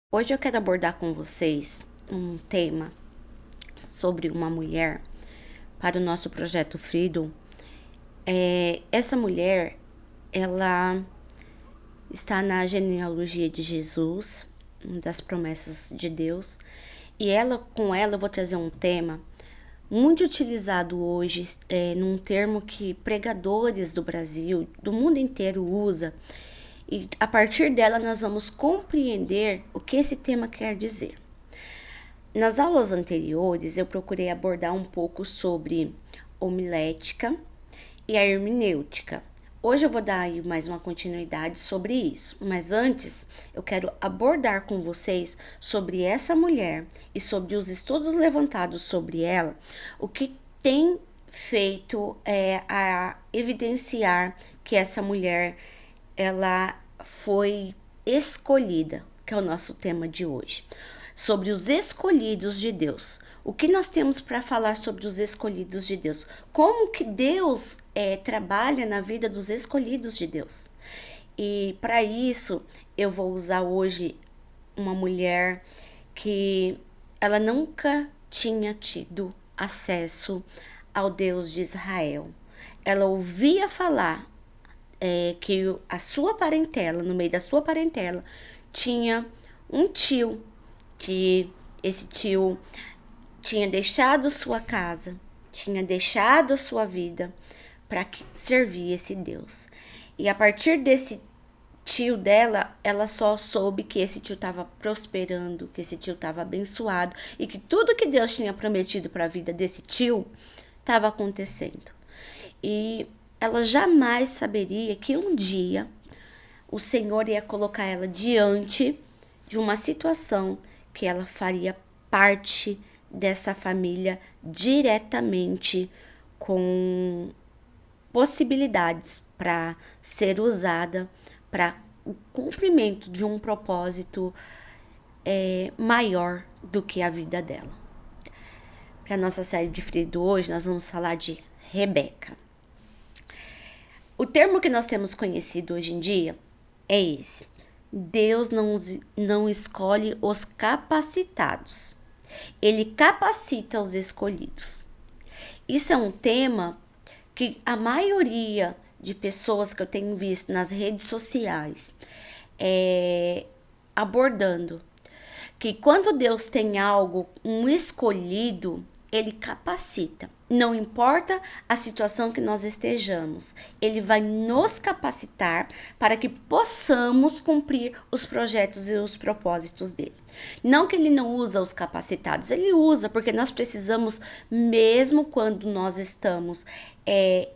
Hoje eu quero abordar com vocês um tema sobre uma mulher para o nosso projeto Freedom. Essa mulher, ela está na genealogia de Jesus, uma das promessas de Deus, e com ela eu vou trazer um tema muito utilizado hoje, num termo que pregadores do Brasil, do mundo inteiro usa, e a partir dela nós vamos compreender o que esse tema quer dizer. Nas aulas anteriores, eu procurei abordar um pouco sobre homilética e a hermenêutica. Hoje eu vou dar aí mais uma continuidade sobre isso, mas antes eu quero abordar com vocês sobre essa mulher e sobre os estudos levantados sobre ela, o que tem feito a evidenciar que essa mulher ela foi escolhida, que é o nosso tema de hoje, sobre os escolhidos de Deus. O que nós temos para falar sobre os escolhidos de Deus? Como que Deus trabalha na vida dos escolhidos de Deus? E para isso eu vou usar hoje uma mulher que ela nunca tinha tido acesso ao Deus de Israel. Ela ouvia falar que a sua parentela, no meio da sua parentela, tinha um tio, que esse tio tinha deixado sua casa, tinha deixado a sua vida para servir esse Deus. E a partir desse tio dela, ela só soube que esse tio estava prosperando, que esse tio estava abençoado e que tudo que Deus tinha prometido para a vida desse tio estava acontecendo. E ela jamais saberia que um dia o Senhor ia colocar ela diante de uma situação que ela faria parte dessa família diretamente, com possibilidades para ser usada para o cumprimento de um propósito maior do que a vida dela. Para a nossa série de Frido hoje, nós vamos falar de Rebeca. O termo que nós temos conhecido hoje em dia é esse: Deus não escolhe os capacitados, Ele capacita os escolhidos. Isso é um tema que a maioria de pessoas que eu tenho visto nas redes sociais abordando, que quando Deus tem algo, um escolhido, Ele capacita. Não importa a situação que nós estejamos, Ele vai nos capacitar para que possamos cumprir os projetos e os propósitos dele. Não que Ele não usa os capacitados, Ele usa, porque nós precisamos, mesmo quando nós estamos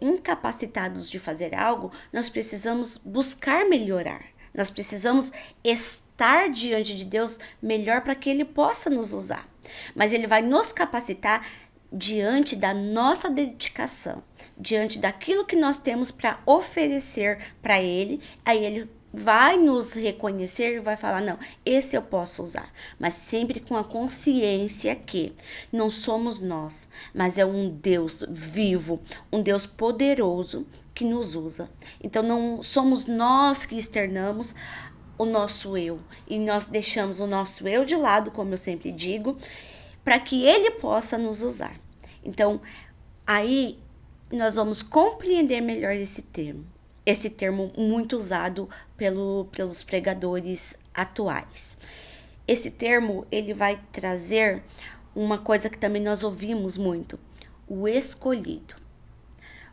incapacitados de fazer algo, nós precisamos buscar melhorar. Nós precisamos estar diante de Deus melhor para que Ele possa nos usar. Mas Ele vai nos capacitar diante da nossa dedicação, diante daquilo que nós temos para oferecer para Ele. Aí Ele vai nos reconhecer e vai falar: não, esse eu posso usar. Mas sempre com a consciência que não somos nós, mas é um Deus vivo, um Deus poderoso que nos usa. Então não somos nós que externamos o nosso eu, e nós deixamos o nosso eu de lado, como eu sempre digo, para que Ele possa nos usar. Então, aí nós vamos compreender melhor esse termo muito usado pelos pregadores atuais. Esse termo, ele vai trazer uma coisa que também nós ouvimos muito: o escolhido.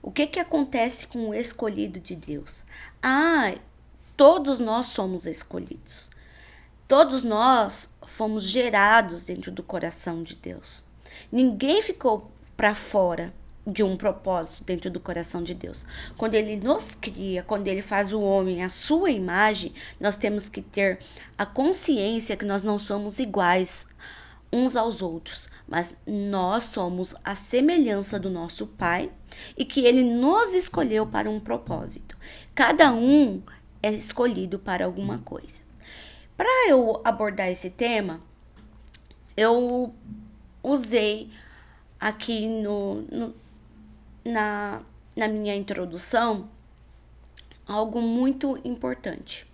O que acontece com o escolhido de Deus? Todos nós somos escolhidos. Todos nós fomos gerados dentro do coração de Deus. Ninguém ficou para fora de um propósito dentro do coração de Deus. Quando Ele nos cria, quando Ele faz o homem à sua imagem, nós temos que ter a consciência que nós não somos iguais uns aos outros, mas nós somos a semelhança do nosso Pai e que Ele nos escolheu para um propósito. Cada um é escolhido para alguma coisa. Para eu abordar esse tema, eu usei aqui na minha introdução algo muito importante,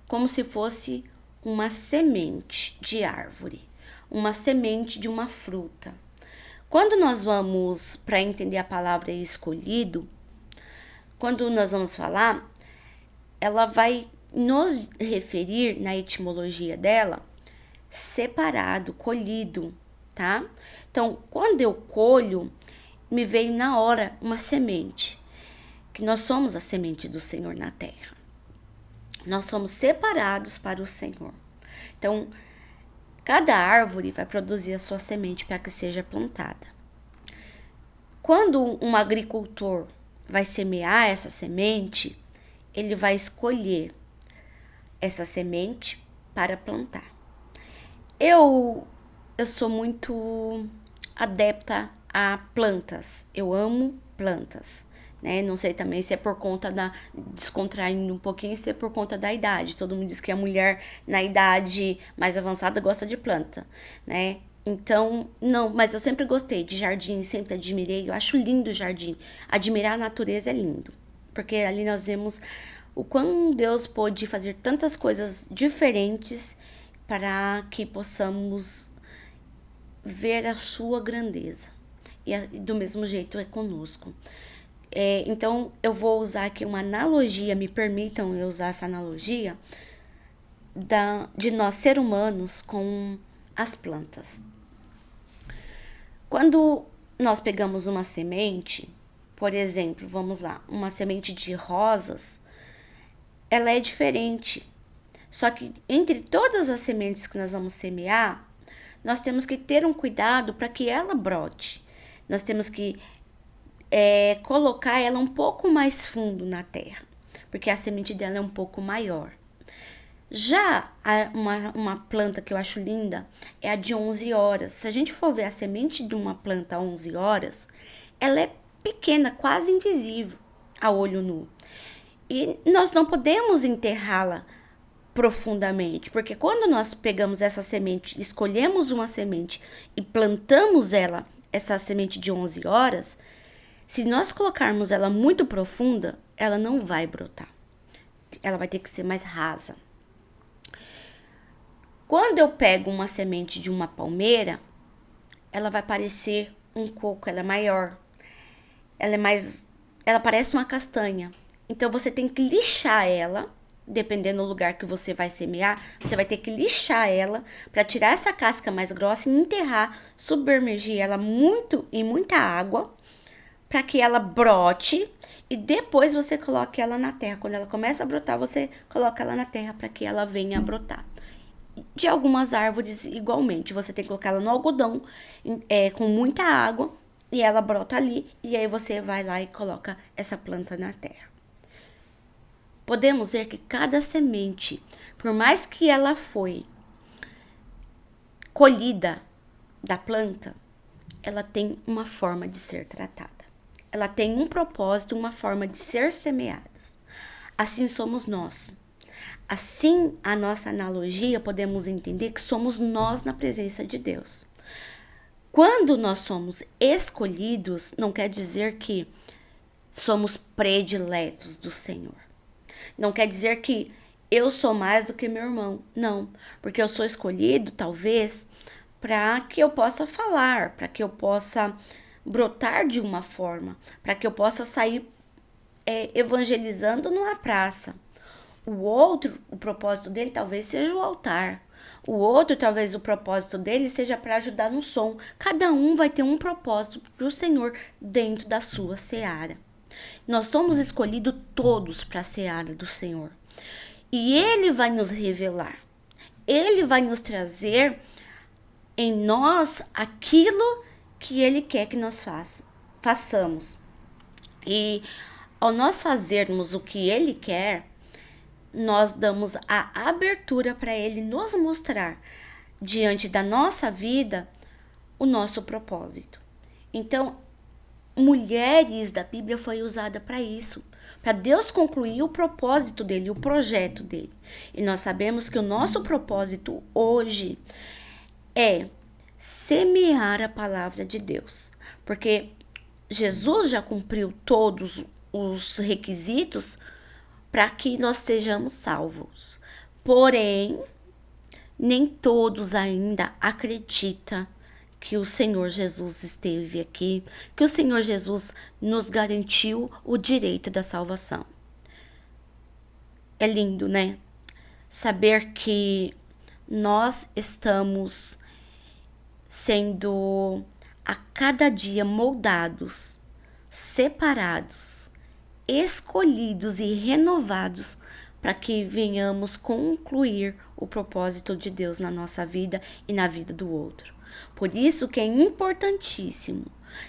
como se fosse uma semente de árvore, uma semente de uma fruta. Quando nós vamos, para entender a palavra escolhido, quando nós vamos falar, ela vai nos referir, na etimologia dela, separado, colhido, tá? Então, quando eu colho, me veio na hora uma semente, que nós somos a semente do Senhor na terra. Nós somos separados para o Senhor. Então, cada árvore vai produzir a sua semente para que seja plantada. Quando um agricultor vai semear essa semente, ele vai escolher essa semente para plantar. Eu sou muito adepta a plantas. Eu amo plantas, né? Não sei também se é por conta descontraindo um pouquinho, se é por conta da idade. Todo mundo diz que a mulher na idade mais avançada gosta de planta, né? Então, não, mas eu sempre gostei de jardim, sempre admirei. Eu acho lindo o jardim. Admirar a natureza é lindo, porque ali nós vemos o quão Deus pôde fazer tantas coisas diferentes para que possamos ver a sua grandeza. E do mesmo jeito é conosco. Então, eu vou usar aqui uma analogia, me permitam eu usar essa analogia, de nós, seres humanos, com as plantas. Quando nós pegamos uma semente, por exemplo, vamos lá, uma semente de rosas, ela é diferente. Só que entre todas as sementes que nós vamos semear, nós temos que ter um cuidado para que ela brote. Nós temos que colocar ela um pouco mais fundo na terra, porque a semente dela é um pouco maior. Já uma planta que eu acho linda é a de 11 horas. Se a gente for ver a semente de uma planta a 11 horas, ela é pequena, quase invisível a olho nu. E nós não podemos enterrá-la profundamente, porque quando nós pegamos essa semente, escolhemos uma semente e plantamos essa semente de 11 horas, se nós colocarmos ela muito profunda, ela não vai brotar. Ela vai ter que ser mais rasa. Quando eu pego uma semente de uma palmeira, ela vai parecer um coco, ela é maior. Ela parece uma castanha. Então, você tem que lixar ela, dependendo do lugar que você vai semear, você vai ter que lixar ela para tirar essa casca mais grossa e enterrar, submergir ela em muita água, para que ela brote e depois você coloque ela na terra. Quando ela começa a brotar, você coloca ela na terra para que ela venha a brotar. De algumas árvores, igualmente, você tem que colocar ela no algodão, com muita água, e ela brota ali, e aí você vai lá e coloca essa planta na terra. Podemos ver que cada semente, por mais que ela foi colhida da planta, ela tem uma forma de ser tratada. Ela tem um propósito, uma forma de ser semeadas. Assim somos nós. Assim, a nossa analogia, podemos entender que somos nós na presença de Deus. Quando nós somos escolhidos, não quer dizer que somos prediletos do Senhor. Não quer dizer que eu sou mais do que meu irmão. Não, porque eu sou escolhido, talvez, para que eu possa falar, para que eu possa brotar de uma forma, para que eu possa sair evangelizando numa praça. O outro, o propósito dele talvez seja o altar. O outro, talvez o propósito dele seja para ajudar no som. Cada um vai ter um propósito para o Senhor dentro da sua seara. Nós somos escolhidos todos para a seara do Senhor. E Ele vai nos revelar. Ele vai nos trazer em nós aquilo que Ele quer que nós façamos. E ao nós fazermos o que Ele quer, nós damos a abertura para Ele nos mostrar, diante da nossa vida, o nosso propósito. Então, mulheres da Bíblia foi usada para isso, para Deus concluir o propósito dele, o projeto dele. E nós sabemos que o nosso propósito hoje é semear a palavra de Deus, porque Jesus já cumpriu todos os requisitos para que nós sejamos salvos. Porém, nem todos ainda acreditam que o Senhor Jesus esteve aqui, que o Senhor Jesus nos garantiu o direito da salvação. É lindo, né? Saber que nós estamos sendo a cada dia moldados, separados, escolhidos e renovados para que venhamos concluir o propósito de Deus na nossa vida e na vida do outro. Por isso que é importantíssimo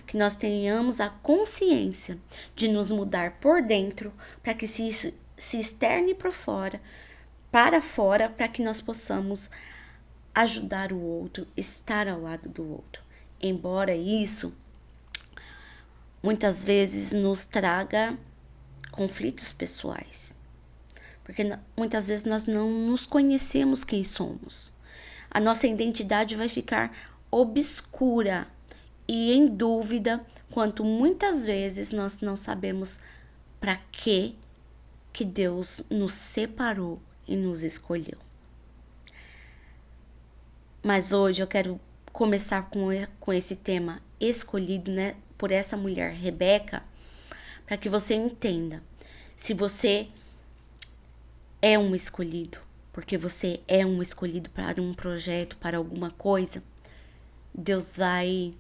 que nós tenhamos a consciência de nos mudar por dentro para que isso se externe para fora, para que nós possamos ajudar o outro, estar ao lado do outro. Embora isso muitas vezes nos traga conflitos pessoais, porque muitas vezes nós não nos conhecemos quem somos. A nossa identidade vai ficar obscura e em dúvida, quanto muitas vezes nós não sabemos para que Deus nos separou e nos escolheu. Mas hoje eu quero começar com esse tema escolhido, né, por essa mulher, Rebeca, para que você entenda. Se você é um escolhido, porque você é um escolhido para um projeto, para alguma coisa, Deus vai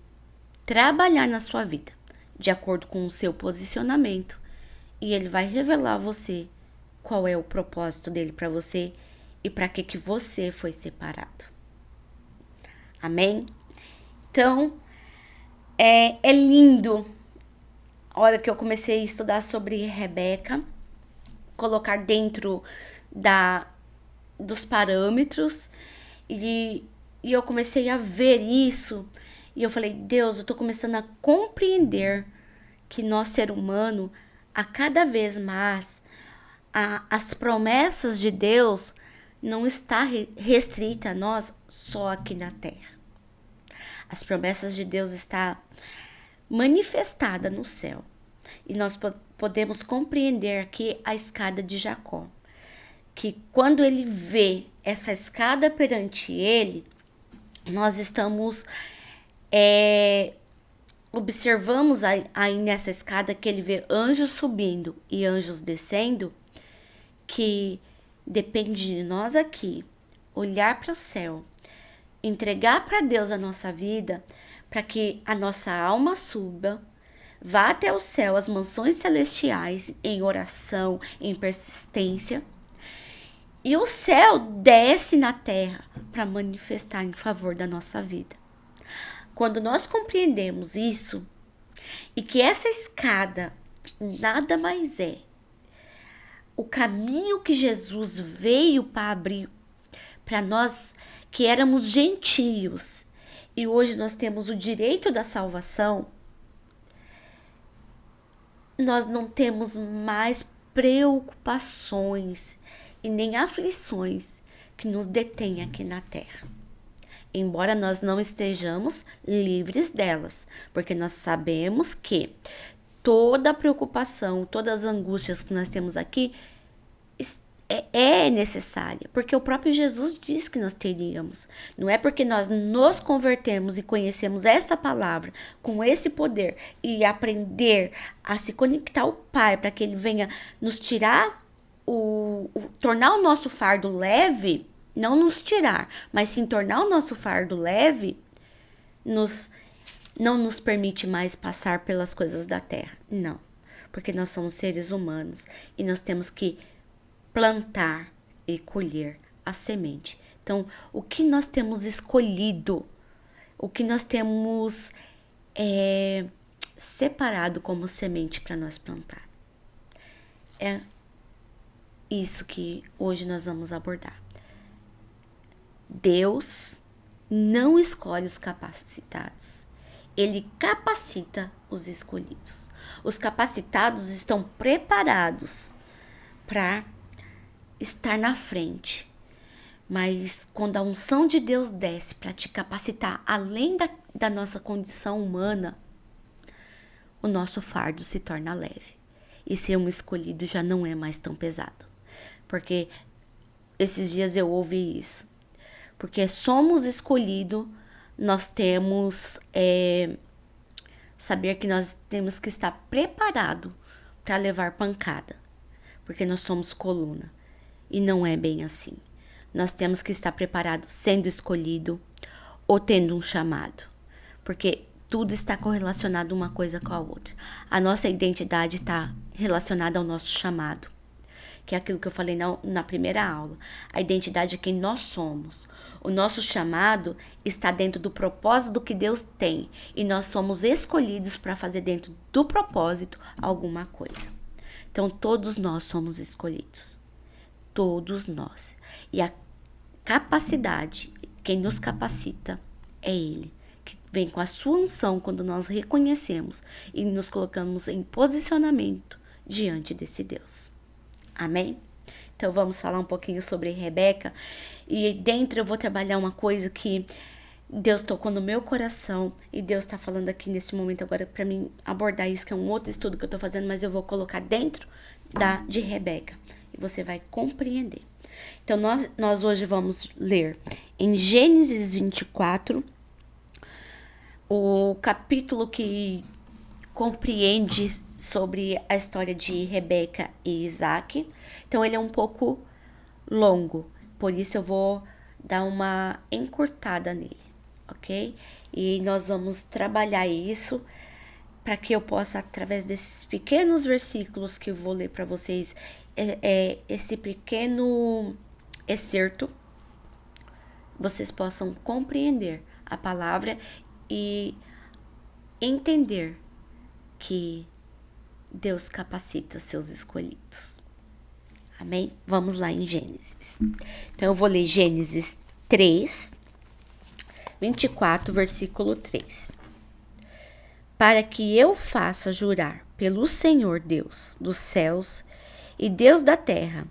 trabalhar na sua vida, de acordo com o seu posicionamento, e Ele vai revelar a você qual é o propósito dele para você e para que você foi separado. Amém? Então, é lindo. A hora que eu comecei a estudar sobre Rebeca, colocar dentro dos parâmetros, e eu comecei a ver isso, e eu falei, Deus, eu tô começando a compreender que nós, ser humano, a cada vez mais, as promessas de Deus não está restrita a nós só aqui na terra. As promessas de Deus estão manifestadas no céu. E nós podemos compreender aqui a escada de Jacó. Que quando ele vê essa escada perante ele, nós estamos observamos aí nessa escada que ele vê anjos subindo e anjos descendo, que depende de nós aqui olhar para o céu, entregar para Deus a nossa vida, para que a nossa alma suba, vá até o céu, as mansões celestiais, em oração, em persistência, e o céu desce na terra para manifestar em favor da nossa vida. Quando nós compreendemos isso, e que essa escada nada mais é o caminho que Jesus veio para abrir para nós que éramos gentios e hoje nós temos o direito da salvação, nós não temos mais preocupações e nem aflições que nos detêm aqui na terra. Embora nós não estejamos livres delas, porque nós sabemos que toda a preocupação, todas as angústias que nós temos aqui é necessária, porque o próprio Jesus disse que nós teríamos. Não é porque nós nos convertemos e conhecemos essa palavra com esse poder e aprender a se conectar ao Pai para que Ele venha nos tirar, tornar o nosso fardo leve, não nos tirar, mas sim tornar o nosso fardo leve, não nos permite mais passar pelas coisas da terra. Não, porque nós somos seres humanos e nós temos que plantar e colher a semente. Então, o que nós temos escolhido, o que nós temos separado como semente para nós plantar, é isso que hoje nós vamos abordar. Deus não escolhe os capacitados. Ele capacita os escolhidos. Os capacitados estão preparados para estar na frente. Mas quando a unção de Deus desce para te capacitar além da nossa condição humana, o nosso fardo se torna leve. E ser um escolhido já não é mais tão pesado. Porque esses dias eu ouvi isso. Porque somos escolhidos, nós temos saber que nós temos que estar preparado para levar pancada, porque nós somos coluna. E não é bem assim. Nós temos que estar preparado sendo escolhido ou tendo um chamado, porque tudo está correlacionado uma coisa com a outra. A nossa identidade está relacionada ao nosso chamado, que é aquilo que eu falei na primeira aula. A identidade é quem nós somos. O nosso chamado está dentro do propósito que Deus tem. E nós somos escolhidos para fazer dentro do propósito alguma coisa. Então, todos nós somos escolhidos. Todos nós. E a capacidade, quem nos capacita é Ele. Que vem com a sua unção quando nós reconhecemos e nos colocamos em posicionamento diante desse Deus. Amém? Então vamos falar um pouquinho sobre Rebeca. E dentro eu vou trabalhar uma coisa que Deus tocou no meu coração. E Deus está falando aqui nesse momento agora para mim abordar isso, que é um outro estudo que eu estou fazendo, mas eu vou colocar dentro de Rebeca. E você vai compreender. Então nós hoje vamos ler em Gênesis 24, o capítulo que compreende sobre a história de Rebeca e Isaac. Então ele é um pouco longo, por isso eu vou dar uma encurtada nele, ok? E nós vamos trabalhar isso para que eu possa, através desses pequenos versículos que eu vou ler para vocês, esse pequeno excerto, vocês possam compreender a palavra e entender que Deus capacita seus escolhidos. Amém? Vamos lá em Gênesis. Então eu vou ler Gênesis 3, 24, versículo 3. Para que eu faça jurar pelo Senhor Deus dos céus e Deus da terra,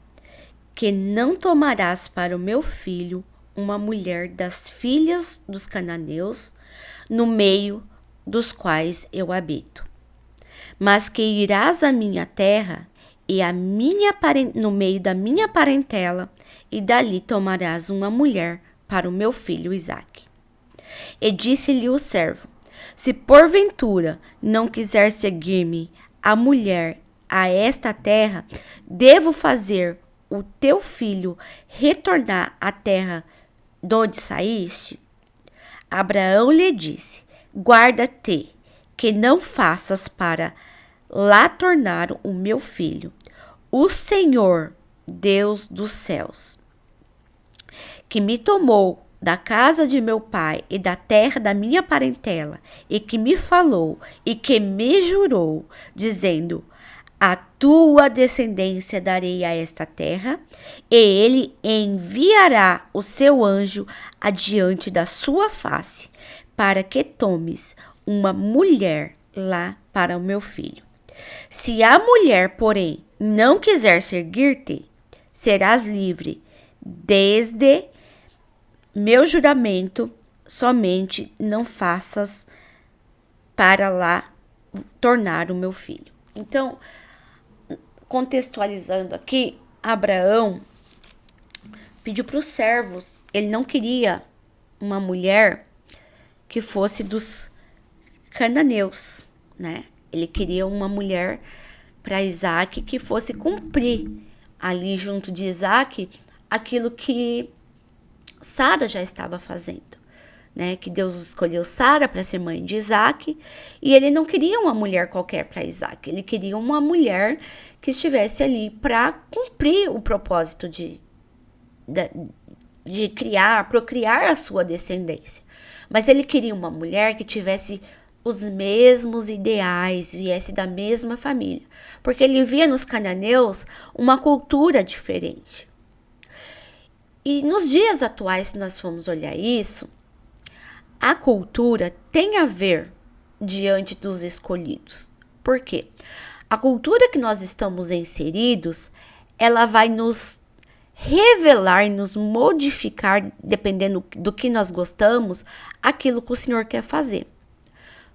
que não tomarás para o meu filho uma mulher das filhas dos cananeus, no meio dos quais eu habito, mas que irás à minha terra e no meio da minha parentela, e dali tomarás uma mulher para o meu filho Isaque. E disse-lhe o servo: se porventura não quiser seguir-me a mulher a esta terra, devo fazer o teu filho retornar à terra de onde saíste? Abraão lhe disse: guarda-te, que não faças para lá tornar o meu filho. O Senhor, Deus dos céus, que me tomou da casa de meu pai e da terra da minha parentela, e que me falou e que me jurou, dizendo: a tua descendência darei a esta terra, e ele enviará o seu anjo adiante da sua face, para que tomes uma mulher lá para o meu filho. Se a mulher, porém, não quiser seguir-te, serás livre desde meu juramento, somente não faças para lá tornar o meu filho. Então, contextualizando aqui, Abraão pediu para os servos, ele não queria uma mulher que fosse dos cananeus, né? Ele queria uma mulher para Isaac que fosse cumprir ali junto de Isaac aquilo que Sara já estava fazendo, né? Que Deus escolheu Sara para ser mãe de Isaac, e ele não queria uma mulher qualquer para Isaac, ele queria uma mulher que estivesse ali para cumprir o propósito de procriar a sua descendência. Mas ele queria uma mulher que tivesse os mesmos ideais, viesse da mesma família, porque ele via nos cananeus uma cultura diferente. E nos dias atuais, se nós formos olhar isso, a cultura tem a ver diante dos escolhidos. Por quê? A cultura que nós estamos inseridos, ela vai nos revelar e nos modificar, dependendo do que nós gostamos, aquilo que o Senhor quer fazer.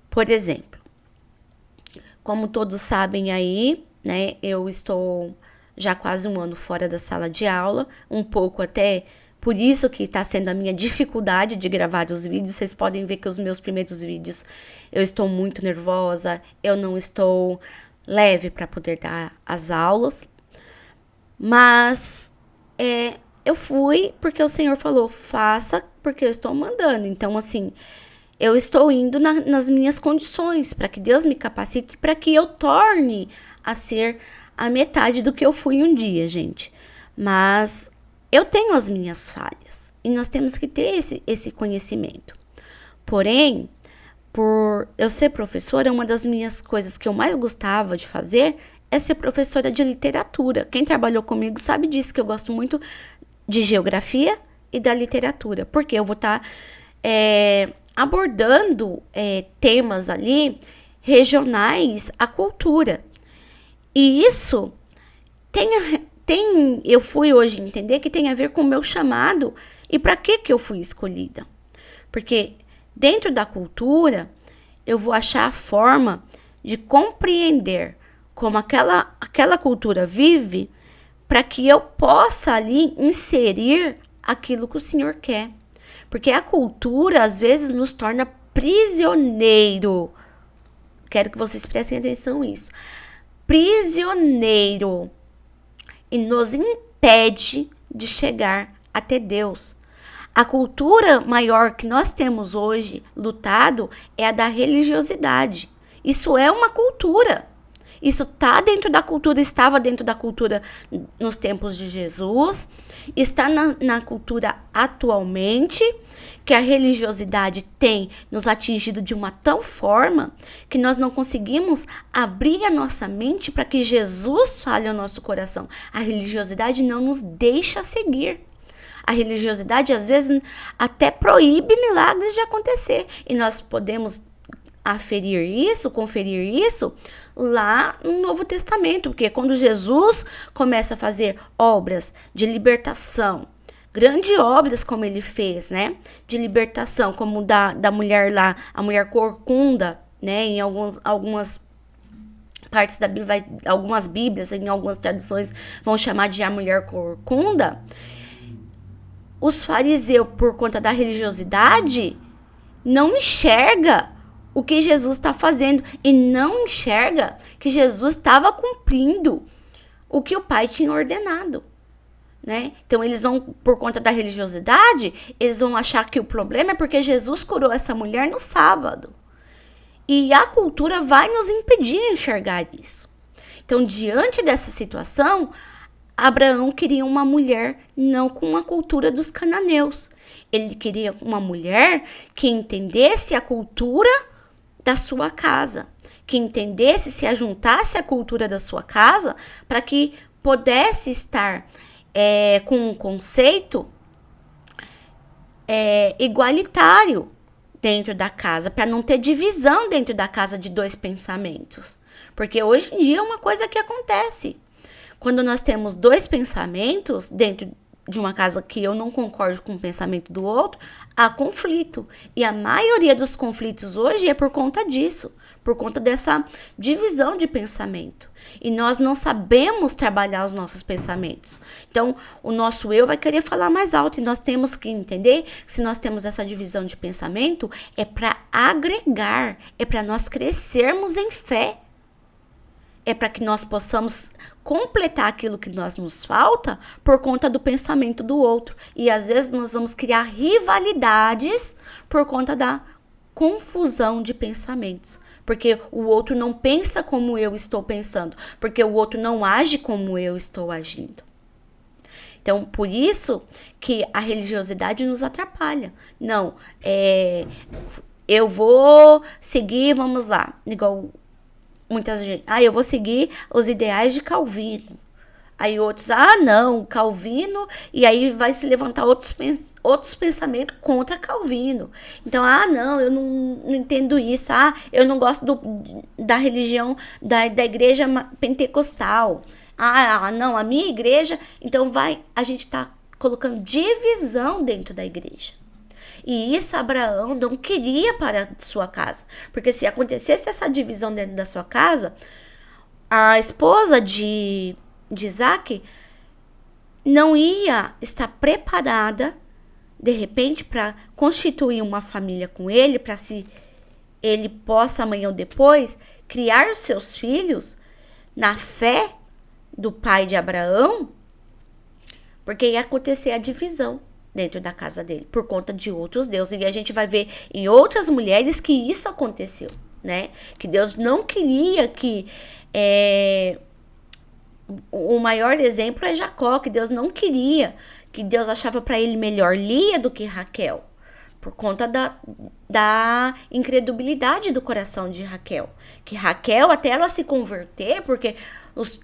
Por exemplo, como todos sabem aí, né, eu estou já quase um ano fora da sala de aula, um pouco até Por isso que está sendo a minha dificuldade de gravar os vídeos. Vocês podem ver que os meus primeiros vídeos eu estou muito nervosa, eu não estou leve para poder dar as aulas. Mas eu fui porque o Senhor falou, faça porque eu estou mandando. Então, assim, eu estou indo nas minhas condições para que Deus me capacite, para que eu torne a ser a metade do que eu fui um dia, gente. Mas eu tenho as minhas falhas e nós temos que ter esse conhecimento. Porém, por eu ser professora, uma das minhas coisas que eu mais gostava de fazer é ser professora de literatura. Quem trabalhou comigo sabe disso, que eu gosto muito de geografia e da literatura, porque eu vou estar abordando temas ali regionais à cultura. E isso eu fui hoje entender que tem a ver com o meu chamado e para que eu fui escolhida. Porque dentro da cultura, eu vou achar a forma de compreender como aquela cultura vive, para que eu possa ali inserir aquilo que o Senhor quer. Porque a cultura, às vezes, nos torna prisioneiro. Quero que vocês prestem atenção nisso. Prisioneiro. E nos impede de chegar até Deus. A cultura maior que nós temos hoje lutado é a da religiosidade. Isso é uma cultura. Isso está dentro da cultura, estava dentro da cultura nos tempos de Jesus, está na cultura atualmente, que a religiosidade tem nos atingido de uma tal forma que nós não conseguimos abrir a nossa mente para que Jesus fale ao nosso coração. A religiosidade não nos deixa seguir. A religiosidade, às vezes, até proíbe milagres de acontecer. E nós podemos conferir isso lá no Novo Testamento, porque quando Jesus começa a fazer obras de libertação, grandes obras como ele fez, né, de libertação, como da mulher lá, a mulher corcunda, né, em algumas partes da Bíblia, algumas Bíblias, em algumas traduções vão chamar de a mulher corcunda. Os fariseus, por conta da religiosidade, não enxerga o que Jesus está fazendo e não enxerga que Jesus estava cumprindo o que o Pai tinha ordenado, né? Então eles vão, por conta da religiosidade, eles vão achar que o problema é porque Jesus curou essa mulher no sábado. E a cultura vai nos impedir de enxergar isso. Então, diante dessa situação, Abraão queria uma mulher não com a cultura dos cananeus. Ele queria uma mulher que entendesse a cultura da sua casa, que entendesse, se ajuntasse à cultura da sua casa, para que pudesse estar com um conceito igualitário dentro da casa, para não ter divisão dentro da casa de dois pensamentos. Porque hoje em dia é uma coisa que acontece. Quando nós temos dois pensamentos dentro de uma casa que eu não concordo com o pensamento do outro, há conflito. E a maioria dos conflitos hoje é por conta disso, por conta dessa divisão de pensamento. E nós não sabemos trabalhar os nossos pensamentos. Então, o nosso eu vai querer falar mais alto. E nós temos que entender que se nós temos essa divisão de pensamento, é para agregar, é para nós crescermos em fé. É para que nós possamos completar aquilo que nos falta por conta do pensamento do outro. E às vezes nós vamos criar rivalidades por conta da confusão de pensamentos. Porque o outro não pensa como eu estou pensando. Porque o outro não age como eu estou agindo. Então, por isso que a religiosidade nos atrapalha. Não, eu vou seguir, vamos lá, igual muitas gente, eu vou seguir os ideais de Calvino. Aí outros, não, Calvino, e aí vai se levantar outros pensamentos contra Calvino. Então, não, eu não entendo isso. Eu não gosto da religião da igreja pentecostal. Não, a minha igreja, então a gente está colocando divisão dentro da igreja. E isso Abraão não queria para a sua casa. Porque se acontecesse essa divisão dentro da sua casa, a esposa de Isaac não ia estar preparada, de repente, para constituir uma família com ele, para se ele possa amanhã ou depois criar os seus filhos na fé do pai de Abraão, porque ia acontecer a divisão dentro da casa dele, por conta de outros deuses. E a gente vai ver em outras mulheres que isso aconteceu, né? Que Deus não queria que... o maior exemplo é Jacó, que Deus não queria, que Deus achava para ele melhor Lia do que Raquel, por conta da incredulidade do coração de Raquel. Que Raquel, até ela se converter, porque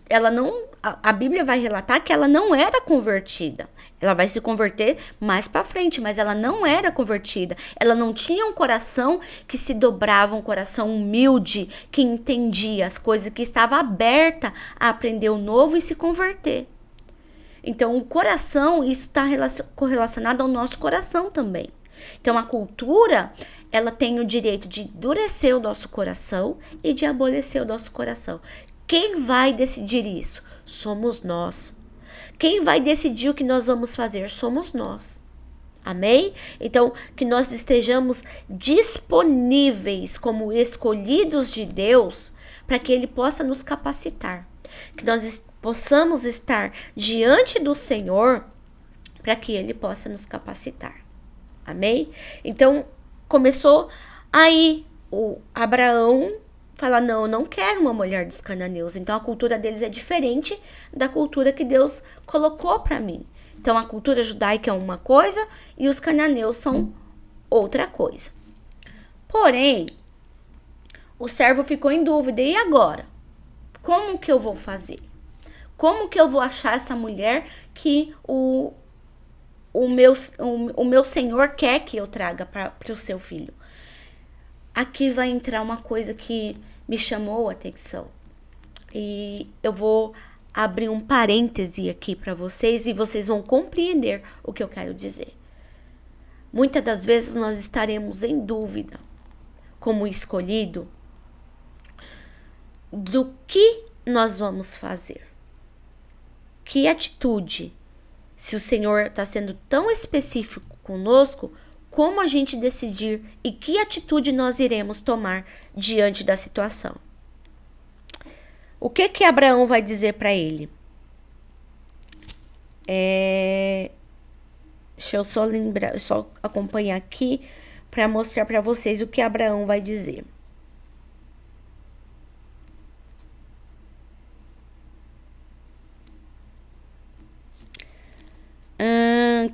ela não, a Bíblia vai relatar que ela não era convertida. Ela vai se converter mais para frente, mas ela não era convertida. Ela não tinha um coração que se dobrava, um coração humilde, que entendia as coisas, que estava aberta a aprender o novo e se converter. Então, o coração, isso está correlacionado ao nosso coração também. Então, a cultura, ela tem o direito de endurecer o nosso coração e de amolecer o nosso coração. Quem vai decidir isso? Somos nós. Quem vai decidir o que nós vamos fazer? Somos nós. Amém? Então, que nós estejamos disponíveis como escolhidos de Deus para que Ele possa nos capacitar. Que nós possamos estar diante do Senhor para que Ele possa nos capacitar. Amém? Então, começou aí o Abraão falar, não, eu não quero uma mulher dos cananeus. Então, a cultura deles é diferente da cultura que Deus colocou para mim. Então, a cultura judaica é uma coisa e os cananeus são outra coisa. Porém, o servo ficou em dúvida. E agora? Como que eu vou fazer? Como que eu vou achar essa mulher que o meu senhor quer que eu traga para o seu filho? Aqui vai entrar uma coisa que me chamou a atenção. E eu vou abrir um parêntese aqui para vocês e vocês vão compreender o que eu quero dizer. Muitas das vezes nós estaremos em dúvida, como escolhido, do que nós vamos fazer. Que atitude, se o Senhor está sendo tão específico conosco, como a gente decidir e que atitude nós iremos tomar diante da situação. O que Abraão vai dizer para ele? Deixa eu só lembrar, só acompanhar aqui para mostrar para vocês o que Abraão vai dizer.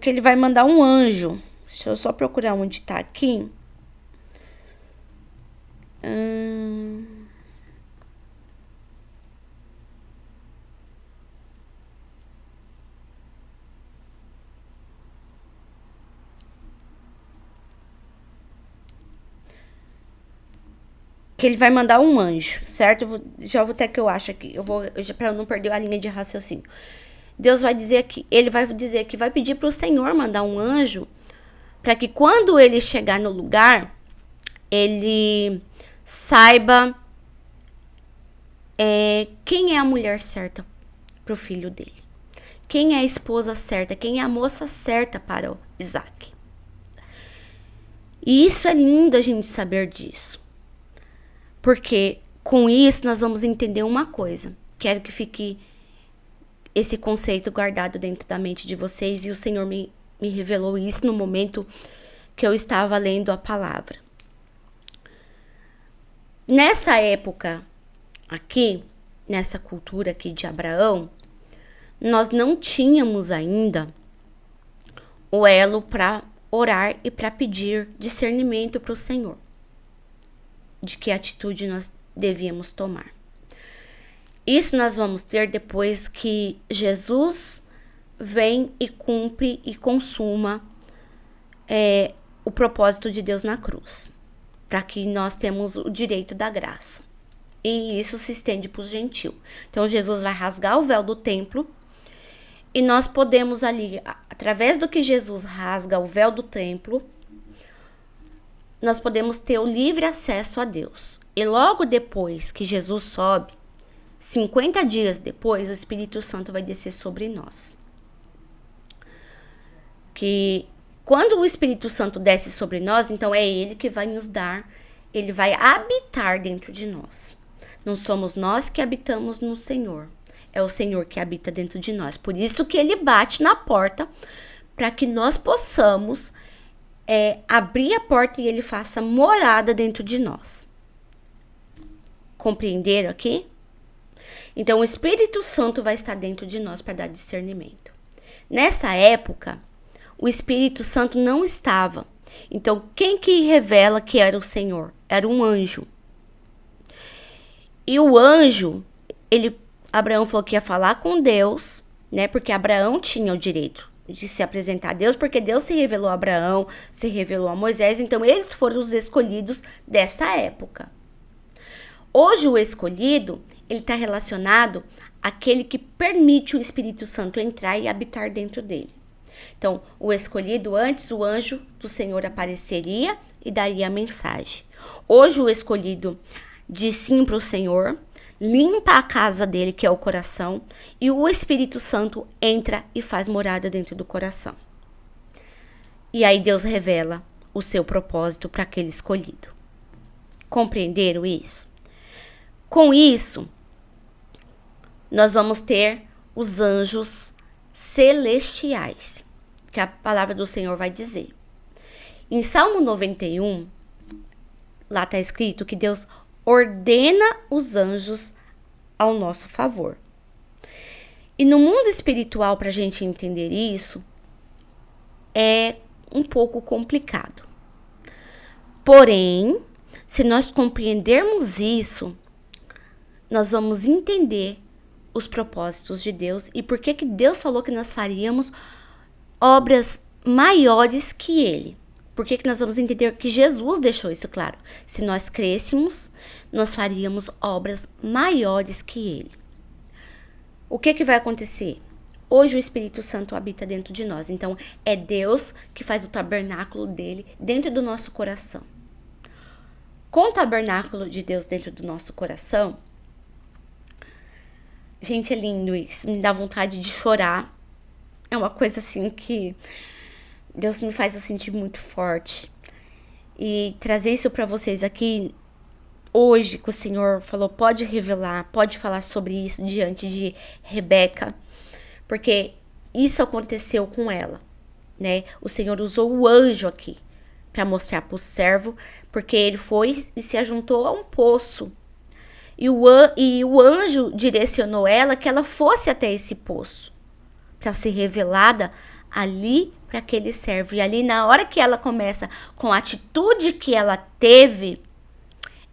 Que ele vai mandar um anjo. Deixa eu só procurar onde tá aqui. Que ele vai mandar um anjo, certo? Já vou até que eu acho aqui. Para eu não perder a linha de raciocínio. Deus vai dizer que ele vai dizer que vai pedir para o Senhor mandar um anjo para que quando ele chegar no lugar, ele saiba quem é a mulher certa para o filho dele. Quem é a esposa certa, quem é a moça certa para o Isaac. E isso é lindo a gente saber disso. Porque com isso nós vamos entender uma coisa. Quero que fique esse conceito guardado dentro da mente de vocês. E o Senhor me revelou isso no momento que eu estava lendo a palavra. Nessa época aqui, nessa cultura aqui de Abraão, nós não tínhamos ainda o elo para orar e para pedir discernimento para o Senhor. De que atitude nós devíamos tomar. Isso nós vamos ter depois que Jesus vem e cumpre e consuma o propósito de Deus na cruz. Para que nós temos o direito da graça. E isso se estende para os gentios. Então Jesus vai rasgar o véu do templo. E nós podemos ali, através do que Jesus rasga o véu do templo, nós podemos ter o livre acesso a Deus. E logo depois que Jesus sobe, 50 dias depois, o Espírito Santo vai descer sobre nós. que quando o Espírito Santo desce sobre nós, então é ele que vai nos dar, ele vai habitar dentro de nós. Não somos nós que habitamos no Senhor, é o Senhor que habita dentro de nós. Por isso que ele bate na porta, para que nós possamos abrir a porta e ele faça morada dentro de nós. Compreenderam aqui? Então o Espírito Santo vai estar dentro de nós para dar discernimento. Nessa época, o Espírito Santo não estava. Então quem que revela que era o Senhor? Era um anjo. E o anjo, Abraão falou que ia falar com Deus, né? Porque Abraão tinha o direito de se apresentar a Deus, porque Deus se revelou a Abraão, se revelou a Moisés, então eles foram os escolhidos dessa época. Hoje o escolhido, ele está relacionado àquele que permite o Espírito Santo entrar e habitar dentro dele. Então, o escolhido, antes o anjo do Senhor apareceria e daria a mensagem. Hoje o escolhido diz sim para o Senhor, limpa a casa dele, que é o coração, e o Espírito Santo entra e faz morada dentro do coração. E aí Deus revela o seu propósito para aquele escolhido. Compreenderam isso? Com isso, nós vamos ter os anjos celestiais, que a palavra do Senhor vai dizer. Em Salmo 91, lá está escrito que Deus ordena os anjos ao nosso favor. E no mundo espiritual, para a gente entender isso, é um pouco complicado. Porém, se nós compreendermos isso, nós vamos entender os propósitos de Deus e por que Deus falou que nós faríamos obras maiores que Ele. Por que nós vamos entender que Jesus deixou isso claro? Se nós crêssemos, nós faríamos obras maiores que Ele. O que vai acontecer? Hoje o Espírito Santo habita dentro de nós. Então, é Deus que faz o tabernáculo dele dentro do nosso coração. Com o tabernáculo de Deus dentro do nosso coração, gente, é lindo isso. Me dá vontade de chorar. É uma coisa assim que Deus me faz eu sentir muito forte. E trazer isso para vocês aqui hoje, que o Senhor falou, pode revelar, pode falar sobre isso diante de Rebeca, porque isso aconteceu com ela, né? O Senhor usou o anjo aqui para mostrar para o servo, porque ele foi e se ajuntou a um poço. E o anjo direcionou ela que ela fosse até esse poço, para ser revelada ali para aquele servo. E ali, na hora que ela começa, com a atitude que ela teve,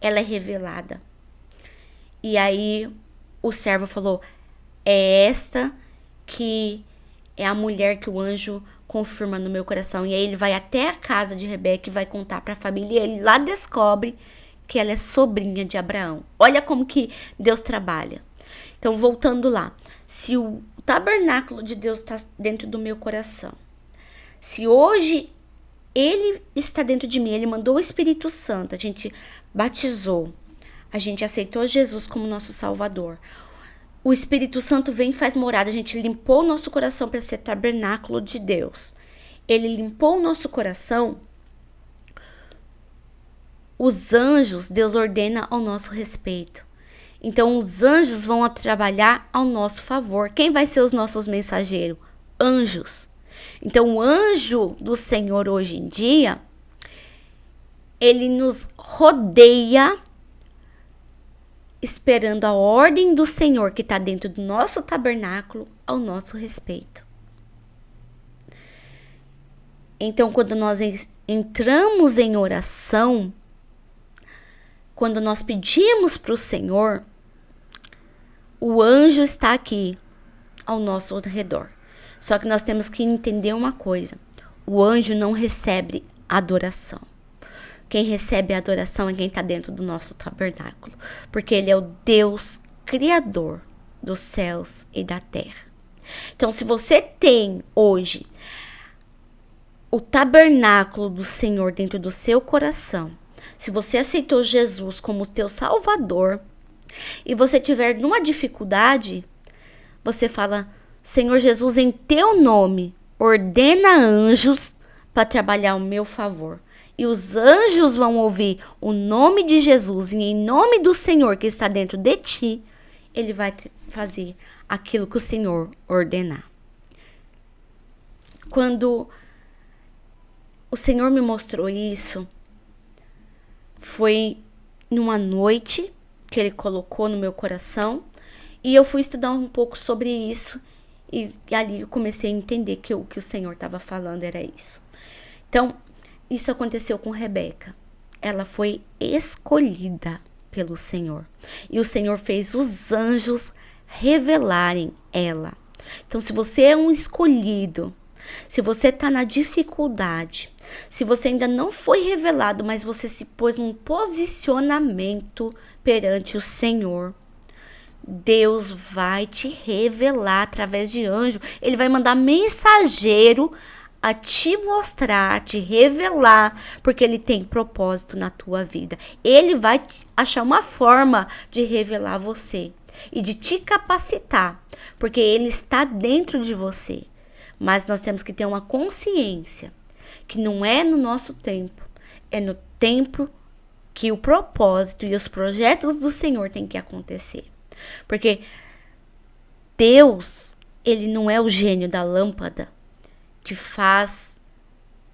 ela é revelada. E aí o servo falou, é esta que é a mulher que o anjo confirma no meu coração. E aí ele vai até a casa de Rebeca e vai contar para a família. E ele lá descobre que ela é sobrinha de Abraão. Olha como que Deus trabalha. Então, voltando lá. Se o tabernáculo de Deus está dentro do meu coração, se hoje Ele está dentro de mim, Ele mandou o Espírito Santo, a gente batizou, a gente aceitou Jesus como nosso Salvador, o Espírito Santo vem e faz morada, a gente limpou o nosso coração para ser tabernáculo de Deus. Ele limpou o nosso coração. Os anjos, Deus ordena ao nosso respeito. Então, os anjos vão trabalhar ao nosso favor. Quem vai ser os nossos mensageiros? Anjos. Então, o anjo do Senhor hoje em dia, ele nos rodeia, esperando a ordem do Senhor que está dentro do nosso tabernáculo ao nosso respeito. Então, quando nós entramos em oração, quando nós pedimos para o Senhor, o anjo está aqui ao nosso redor. Só que nós temos que entender uma coisa. O anjo não recebe adoração. Quem recebe a adoração é quem está dentro do nosso tabernáculo. Porque Ele é o Deus Criador dos céus e da terra. Então, se você tem hoje o tabernáculo do Senhor dentro do seu coração, se você aceitou Jesus como teu Salvador e você tiver numa dificuldade, você fala, Senhor Jesus, em teu nome, ordena anjos para trabalhar ao meu favor. E os anjos vão ouvir o nome de Jesus e em nome do Senhor que está dentro de ti, ele vai fazer aquilo que o Senhor ordenar. Quando o Senhor me mostrou isso, foi numa noite que ele colocou no meu coração e eu fui estudar um pouco sobre isso e ali eu comecei a entender que o que o Senhor estava falando era isso. Então, isso aconteceu com Rebeca. Ela foi escolhida pelo Senhor. E o Senhor fez os anjos revelarem ela. Então, se você é um escolhido, se você está na dificuldade, se você ainda não foi revelado, mas você se pôs num posicionamento perante o Senhor, Deus vai te revelar através de anjo. Ele vai mandar mensageiro a te mostrar, a te revelar, porque ele tem propósito na tua vida. Ele vai achar uma forma de revelar você e de te capacitar, porque ele está dentro de você. Mas nós temos que ter uma consciência que não é no nosso tempo, é no tempo que o propósito e os projetos do Senhor têm que acontecer. Porque Deus, ele não é o gênio da lâmpada que faz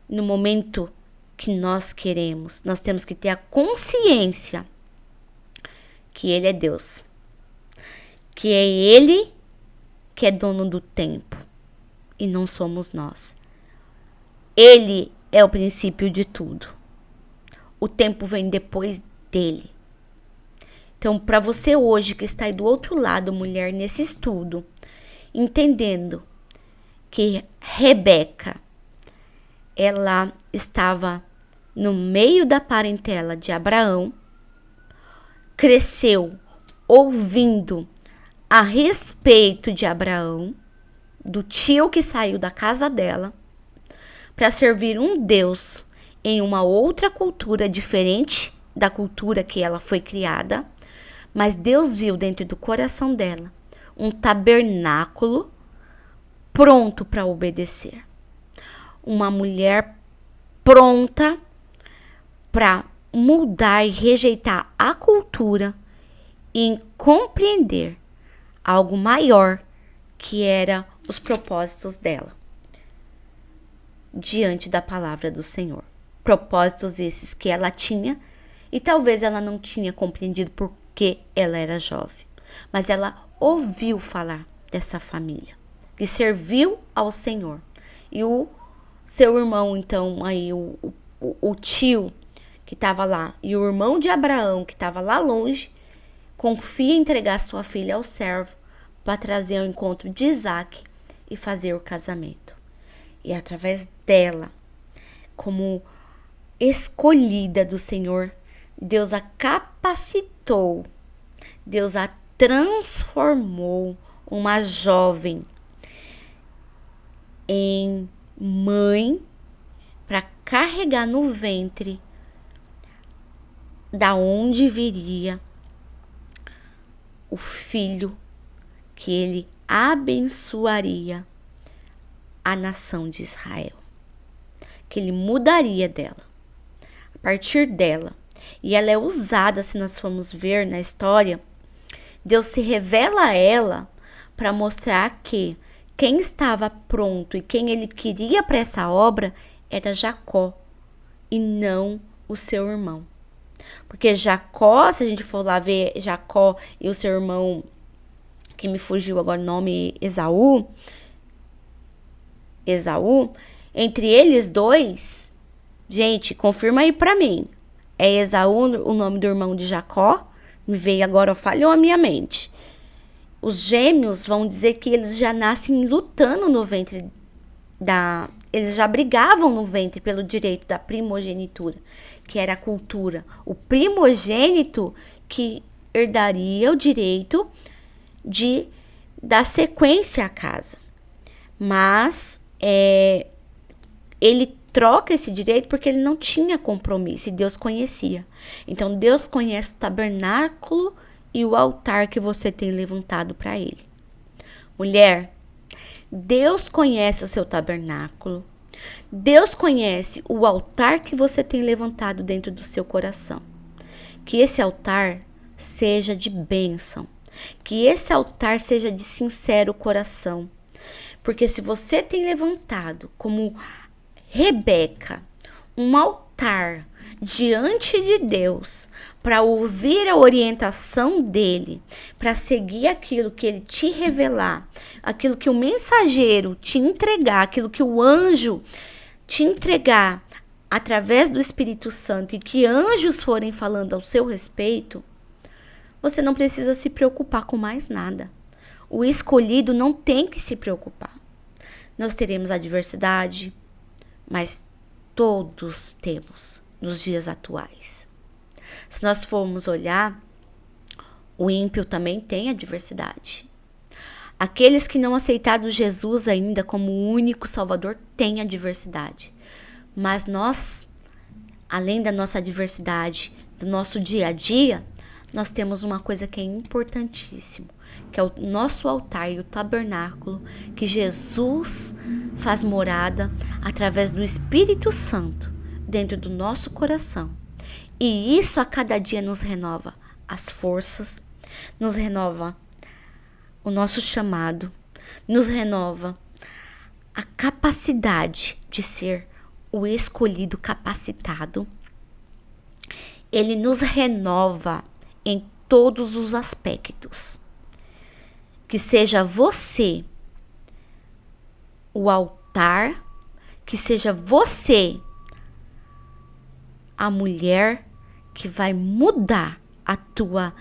no momento que nós queremos. Nós temos que ter a consciência que ele é Deus, que é ele que é dono do tempo e não somos nós. Ele é o princípio de tudo. O tempo vem depois dele. Então, para você hoje que está aí do outro lado, mulher, nesse estudo, entendendo que Rebeca, ela estava no meio da parentela de Abraão, cresceu ouvindo a respeito de Abraão, do tio que saiu da casa dela, para servir um Deus em uma outra cultura diferente da cultura que ela foi criada, mas Deus viu dentro do coração dela um tabernáculo pronto para obedecer. Uma mulher pronta para mudar e rejeitar a cultura e compreender algo maior que era os propósitos dela diante da palavra do Senhor. Propósitos esses que ela tinha e talvez ela não tinha compreendido porque ela era jovem, mas ela ouviu falar dessa família que serviu ao Senhor. E o seu irmão, então, aí o tio que estava lá e o irmão de Abraão que estava lá longe, confia em entregar sua filha ao servo para trazer ao encontro de Isaac e fazer o casamento. E através dela, como escolhida do Senhor, Deus a capacitou, Deus a transformou uma jovem em mãe para carregar no ventre da onde viria o filho que ele abençoaria a nação de Israel, que ele mudaria dela, a partir dela. E ela é usada, se nós formos ver na história, Deus se revela a ela para mostrar que quem estava pronto e quem ele queria para essa obra era Jacó e não o seu irmão. Porque Jacó, se a gente for lá ver Jacó e o seu irmão, que me fugiu agora o nome, Esaú, entre eles dois, gente, confirma aí para mim, é Esaú o nome do irmão de Jacó? Me veio agora, falhou a minha mente. Os gêmeos vão dizer que eles já nascem lutando no ventre eles já brigavam no ventre pelo direito da primogenitura, que era a cultura. O primogênito que herdaria o direito de dar sequência à casa. Mas ele troca esse direito porque ele não tinha compromisso e Deus conhecia. Então Deus conhece o tabernáculo e o altar que você tem levantado para ele. Mulher, Deus conhece o seu tabernáculo. Deus conhece o altar que você tem levantado dentro do seu coração. Que esse altar seja de bênção. Que esse altar seja de sincero coração. Porque se você tem levantado, como Rebeca, um altar diante de Deus, para ouvir a orientação dele, para seguir aquilo que ele te revelar, aquilo que o mensageiro te entregar, aquilo que o anjo te entregar através do Espírito Santo e que anjos forem falando ao seu respeito, você não precisa se preocupar com mais nada. O escolhido não tem que se preocupar. Nós teremos adversidade, mas todos temos nos dias atuais. Se nós formos olhar, o ímpio também tem adversidade. Aqueles que não aceitaram Jesus ainda como o único Salvador têm adversidade. Mas nós, além da nossa adversidade, do nosso dia a dia, nós temos uma coisa que é importantíssima, que é o nosso altar e o tabernáculo, que Jesus faz morada através do Espírito Santo dentro do nosso coração. E isso a cada dia nos renova as forças, nos renova o nosso chamado, nos renova a capacidade de ser o escolhido capacitado. Ele nos renova em todos os aspectos. Que seja você o altar, que seja você a mulher que vai mudar a tua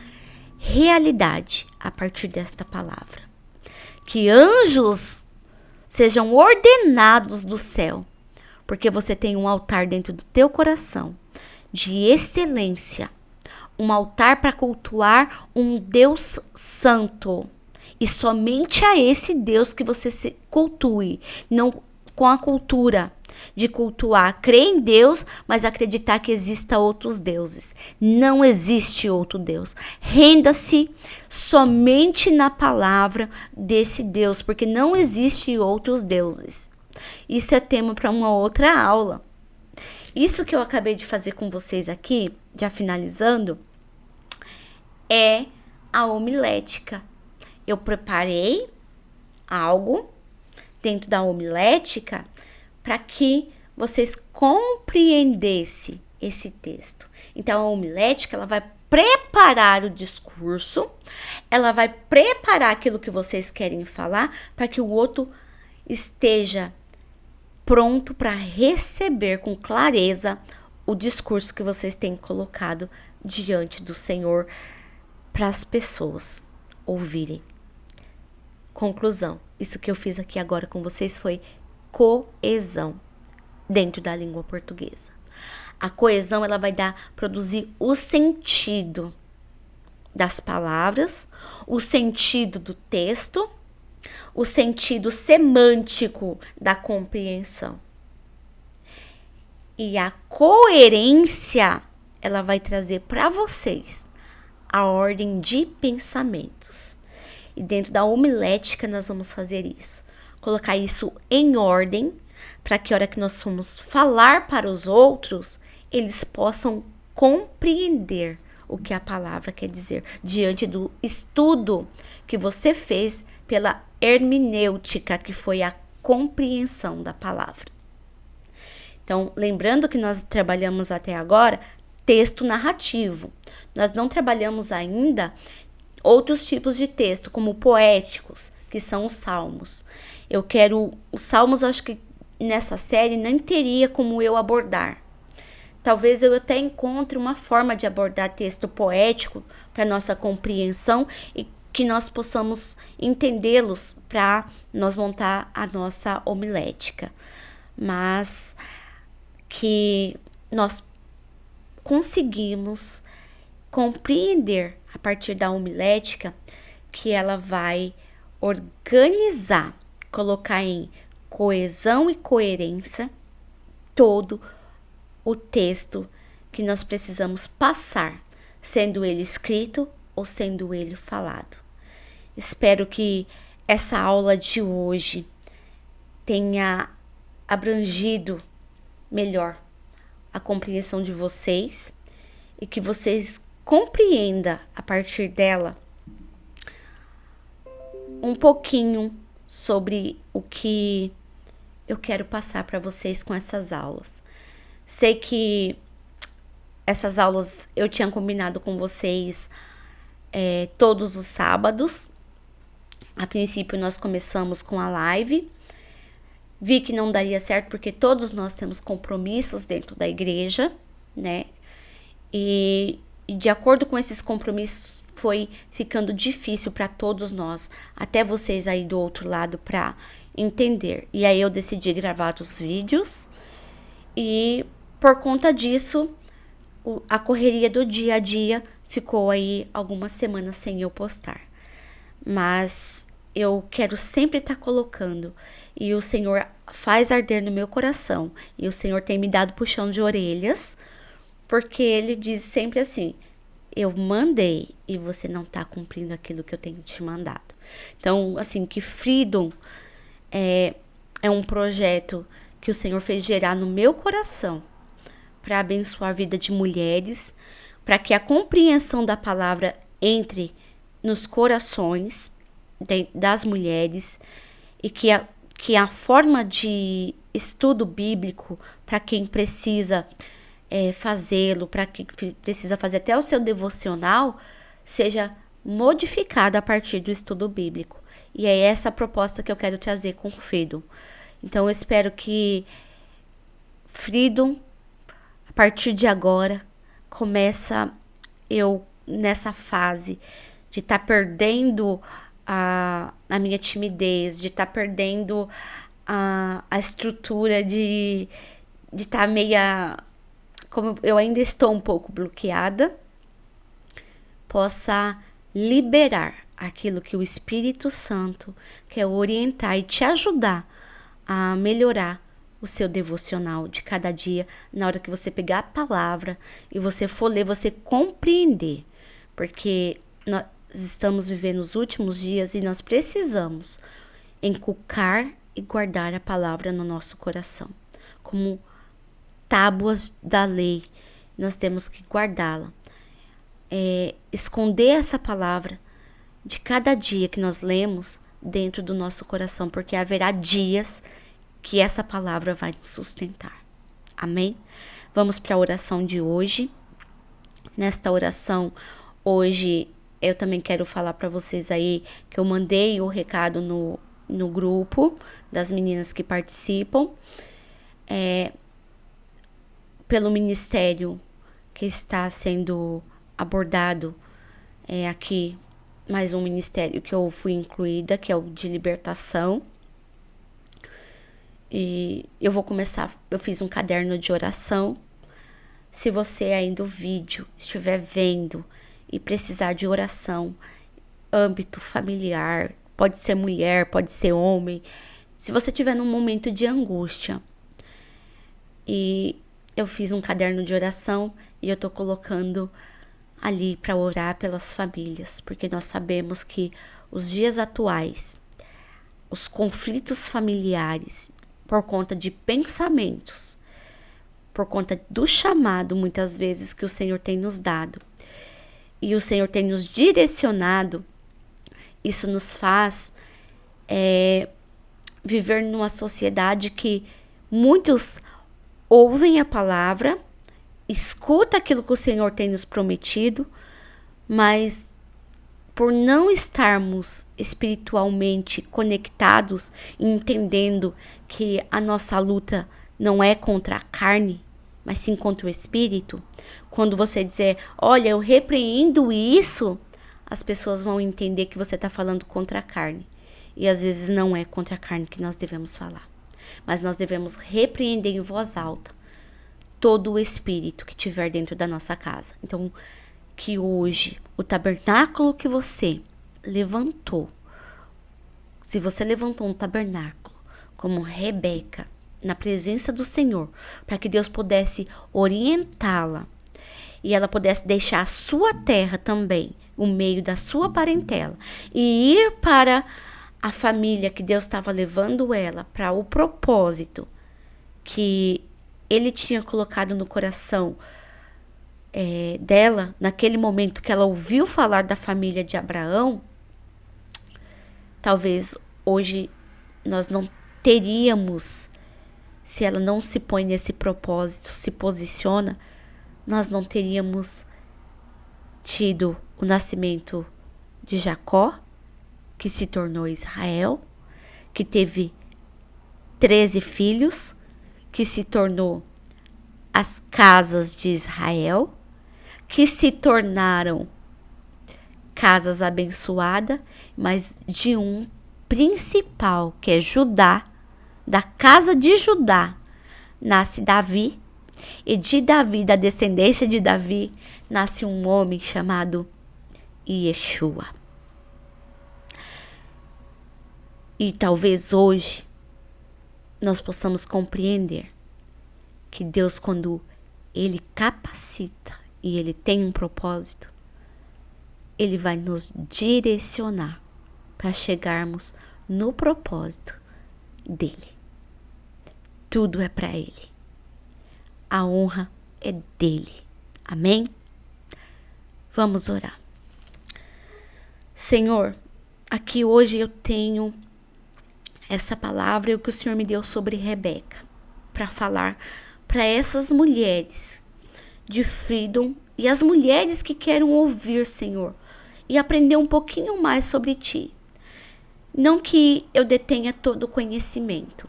realidade a partir desta palavra. Que anjos sejam ordenados do céu, porque você tem um altar dentro do teu coração de excelência, um altar para cultuar um Deus santo. E somente a esse Deus que você se cultue, não com a cultura de cultuar, crer em Deus, mas acreditar que exista outros deuses. Não existe outro Deus. Renda-se somente na palavra desse Deus, porque não existe outros deuses. Isso é tema para uma outra aula. Isso que eu acabei de fazer com vocês aqui, já finalizando, é a homilética. Eu preparei algo dentro da homilética para que vocês compreendessem esse texto. Então, a homilética, ela vai preparar o discurso, ela vai preparar aquilo que vocês querem falar para que o outro esteja pronto para receber com clareza o discurso que vocês têm colocado diante do Senhor para as pessoas ouvirem. Conclusão, isso que eu fiz aqui agora com vocês foi coesão dentro da língua portuguesa. A coesão, ela vai produzir o sentido das palavras, o sentido do texto, o sentido semântico da compreensão. E a coerência, ela vai trazer para vocês a ordem de pensamentos. E dentro da homilética nós vamos fazer isso. Colocar isso em ordem, para que a hora que nós formos falar para os outros, eles possam compreender o que a palavra quer dizer, diante do estudo que você fez pela hermenêutica, que foi a compreensão da palavra. Então, lembrando que nós trabalhamos até agora texto narrativo. Nós não trabalhamos ainda outros tipos de texto, como poéticos, que são os salmos. Os salmos, acho que nessa série nem teria como eu abordar. Talvez eu até encontre uma forma de abordar texto poético para nossa compreensão e que nós possamos entendê-los para nós montar a nossa homilética. Mas que nós conseguimos compreender a partir da homilética que ela vai organizar, colocar em coesão e coerência todo o texto que nós precisamos passar, sendo ele escrito ou sendo ele falado. Espero que essa aula de hoje tenha abrangido melhor a compreensão de vocês e que vocês compreendam a partir dela um pouquinho sobre o que eu quero passar para vocês com essas aulas. Sei que essas aulas eu tinha combinado com vocês todos os sábados. A princípio nós começamos com a live. Vi que não daria certo porque todos nós temos compromissos dentro da igreja, né? E de acordo com esses compromissos foi ficando difícil para todos nós, até vocês aí do outro lado, para entender. E aí eu decidi gravar os vídeos e por conta disso a correria do dia a dia ficou aí algumas semanas sem eu postar. Mas eu quero sempre estar colocando e o Senhor faz arder no meu coração e o Senhor tem me dado puxão de orelhas, porque Ele diz sempre assim: eu mandei e você não está cumprindo aquilo que eu tenho te mandado. Então, assim, que Freedom é um projeto que o Senhor fez gerar no meu coração para abençoar a vida de mulheres, para que a compreensão da palavra entre nos corações das mulheres e que a forma de estudo bíblico para quem precisa fazê-lo, para quem precisa fazer até o seu devocional, seja modificada a partir do estudo bíblico. E é essa a proposta que eu quero trazer com Freedom. Então eu espero que Freedom, a partir de agora, começa eu nessa fase de estar perdendo a minha timidez, de estar perdendo a estrutura de estar meia... Como eu ainda estou um pouco bloqueada, possa liberar aquilo que o Espírito Santo quer orientar e te ajudar a melhorar o seu devocional de cada dia, na hora que você pegar a palavra e você for ler, você compreender, porque nós estamos vivendo os últimos dias e nós precisamos inculcar e guardar a palavra no nosso coração, como tábuas da lei, nós temos que guardá-la, esconder essa palavra de cada dia que nós lemos dentro do nosso coração, porque haverá dias que essa palavra vai nos sustentar. Amém? Vamos para a oração de hoje. Nesta oração, hoje, eu também quero falar para vocês aí que eu mandei o recado no grupo das meninas que participam, pelo ministério que está sendo abordado aqui, mais um ministério que eu fui incluída, que é o de libertação. E eu vou começar, eu fiz um caderno de oração. Se você aí do vídeo estiver vendo e precisar de oração, âmbito familiar, pode ser mulher, pode ser homem, se você estiver num momento de angústia, e eu fiz um caderno de oração e eu tô colocando ali para orar pelas famílias, porque nós sabemos que os dias atuais, os conflitos familiares, por conta de pensamentos, por conta do chamado, muitas vezes, que o Senhor tem nos dado, e o Senhor tem nos direcionado, isso nos faz viver numa sociedade que muitos ouvem a palavra, escuta aquilo que o Senhor tem nos prometido, mas por não estarmos espiritualmente conectados e entendendo que a nossa luta não é contra a carne, mas sim contra o espírito, quando você dizer, olha, eu repreendo isso, as pessoas vão entender que você está falando contra a carne. E às vezes não é contra a carne que nós devemos falar, mas nós devemos repreender em voz alta todo o espírito que tiver dentro da nossa casa. Então, que hoje o tabernáculo que você levantou, se você levantou um tabernáculo como Rebeca, na presença do Senhor, para que Deus pudesse orientá-la e ela pudesse deixar a sua terra também, o meio da sua parentela, e ir para a família que Deus estava levando ela para o propósito que Ele tinha colocado no coração dela, naquele momento que ela ouviu falar da família de Abraão, talvez hoje nós não teríamos, se ela não se põe nesse propósito, se posiciona, nós não teríamos tido o nascimento de Jacó, que se tornou Israel, que teve 13 filhos, que se tornou as casas de Israel, que se tornaram casas abençoadas, mas de um principal, que é Judá. Da casa de Judá nasce Davi, e de Davi, da descendência de Davi, nasce um homem chamado Yeshua. E talvez hoje nós possamos compreender que Deus, quando Ele capacita e Ele tem um propósito, Ele vai nos direcionar para chegarmos no propósito dEle. Tudo é para Ele. A honra é dEle. Amém? Vamos orar. Senhor, aqui hoje eu tenho essa palavra e o que o Senhor me deu sobre Rebeca, para falar para essas mulheres de Freedom e as mulheres que querem ouvir, Senhor, e aprender um pouquinho mais sobre Ti. Não que eu detenha todo o conhecimento,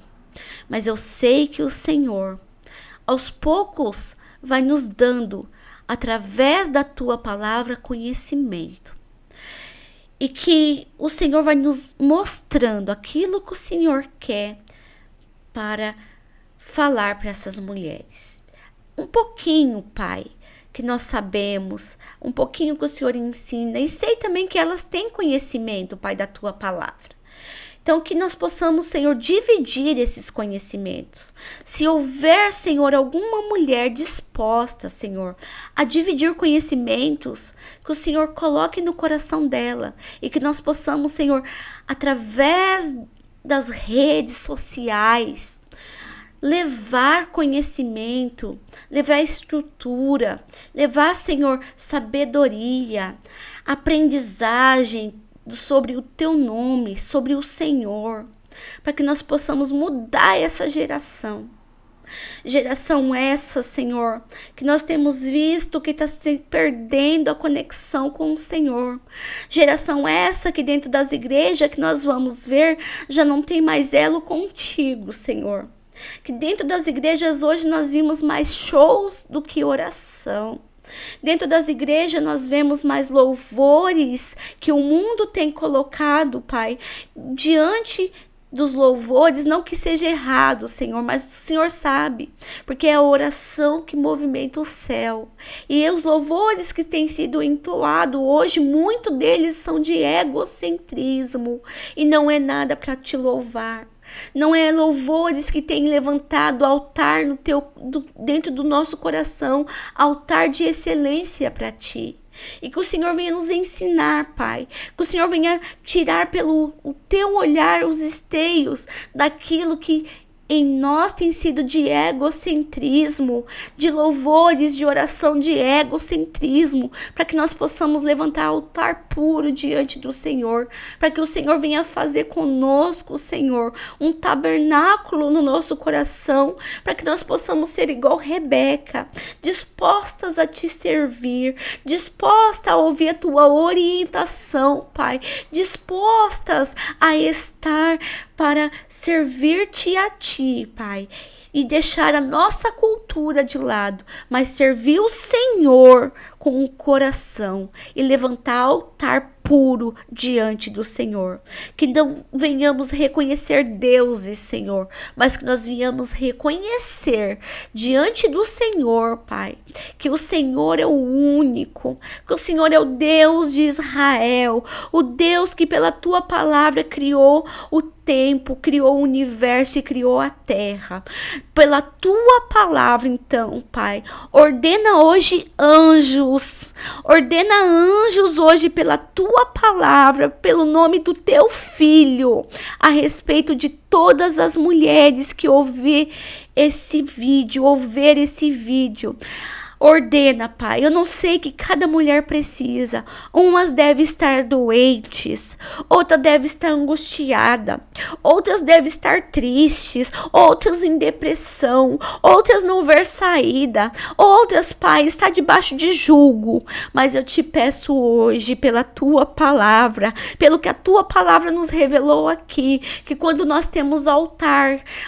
mas eu sei que o Senhor, aos poucos, vai nos dando, através da Tua palavra, conhecimento. E que o Senhor vai nos mostrando aquilo que o Senhor quer para falar para essas mulheres. Um pouquinho, Pai, que nós sabemos, um pouquinho que o Senhor ensina. E sei também que elas têm conhecimento, Pai, da Tua palavra. Então, que nós possamos, Senhor, dividir esses conhecimentos. Se houver, Senhor, alguma mulher disposta, Senhor, a dividir conhecimentos, que o Senhor coloque no coração dela e que nós possamos, Senhor, através das redes sociais, levar conhecimento, levar estrutura, levar, Senhor, sabedoria, aprendizagem, sobre o Teu nome, sobre o Senhor, para que nós possamos mudar essa geração. Geração essa, Senhor, que nós temos visto que está se perdendo a conexão com o Senhor. Geração essa que dentro das igrejas que nós vamos ver, já não tem mais elo contigo, Senhor. Que dentro das igrejas hoje nós vimos mais shows do que oração. Dentro das igrejas nós vemos mais louvores que o mundo tem colocado, Pai, diante dos louvores, não que seja errado, Senhor, mas o Senhor sabe, porque é a oração que movimenta o céu. E os louvores que têm sido entoados hoje, muito deles são de egocentrismo e não é nada para te louvar. Não é louvores que tem levantado altar dentro do nosso coração, altar de excelência para Ti. E que o Senhor venha nos ensinar, Pai. Que o Senhor venha tirar pelo o Teu olhar os esteios daquilo que em nós tem sido de egocentrismo, de louvores, de oração de egocentrismo, para que nós possamos levantar altar puro diante do Senhor, para que o Senhor venha fazer conosco, Senhor, um tabernáculo no nosso coração, para que nós possamos ser igual Rebeca, dispostas a Te servir, dispostas a ouvir a Tua orientação, Pai, dispostas a estar para servir-te a Ti, Pai, e deixar a nossa cultura de lado, mas servir o Senhor com o coração e levantar altar puro diante do Senhor. Que não venhamos reconhecer deuses, Senhor, mas que nós venhamos reconhecer diante do Senhor, Pai, que o Senhor é o único, que o Senhor é o Deus de Israel, o Deus que pela Tua palavra criou o tempo criou o universo e criou a terra. Pela tua palavra, então, Pai, ordena hoje anjos hoje pela tua palavra, pelo nome do teu filho, a respeito de todas as mulheres que ouvir esse vídeo. Ordena, Pai. Eu não sei que cada mulher precisa. Umas devem estar doentes, outra deve estar angustiada, outras devem estar tristes, outras em depressão, outras não ver saída, outras, Pai, está debaixo de julgo. Mas eu te peço hoje, pela tua palavra, pelo que a tua palavra nos revelou aqui, que quando nós temos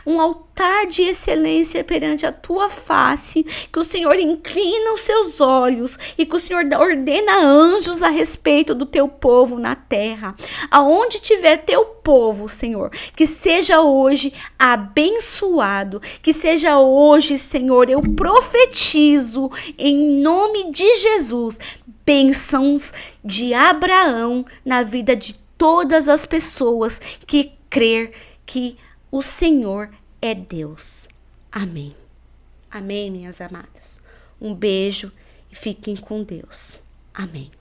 um altar de excelência perante a tua face, que o Senhor inclina os seus olhos e que o Senhor ordena anjos a respeito do teu povo na terra. Aonde tiver teu povo, Senhor, que seja hoje abençoado, que seja hoje, Senhor, eu profetizo em nome de Jesus, bênçãos de Abraão na vida de todas as pessoas que crer que o Senhor é Deus. Amém. Amém, minhas amadas. Um beijo e fiquem com Deus. Amém.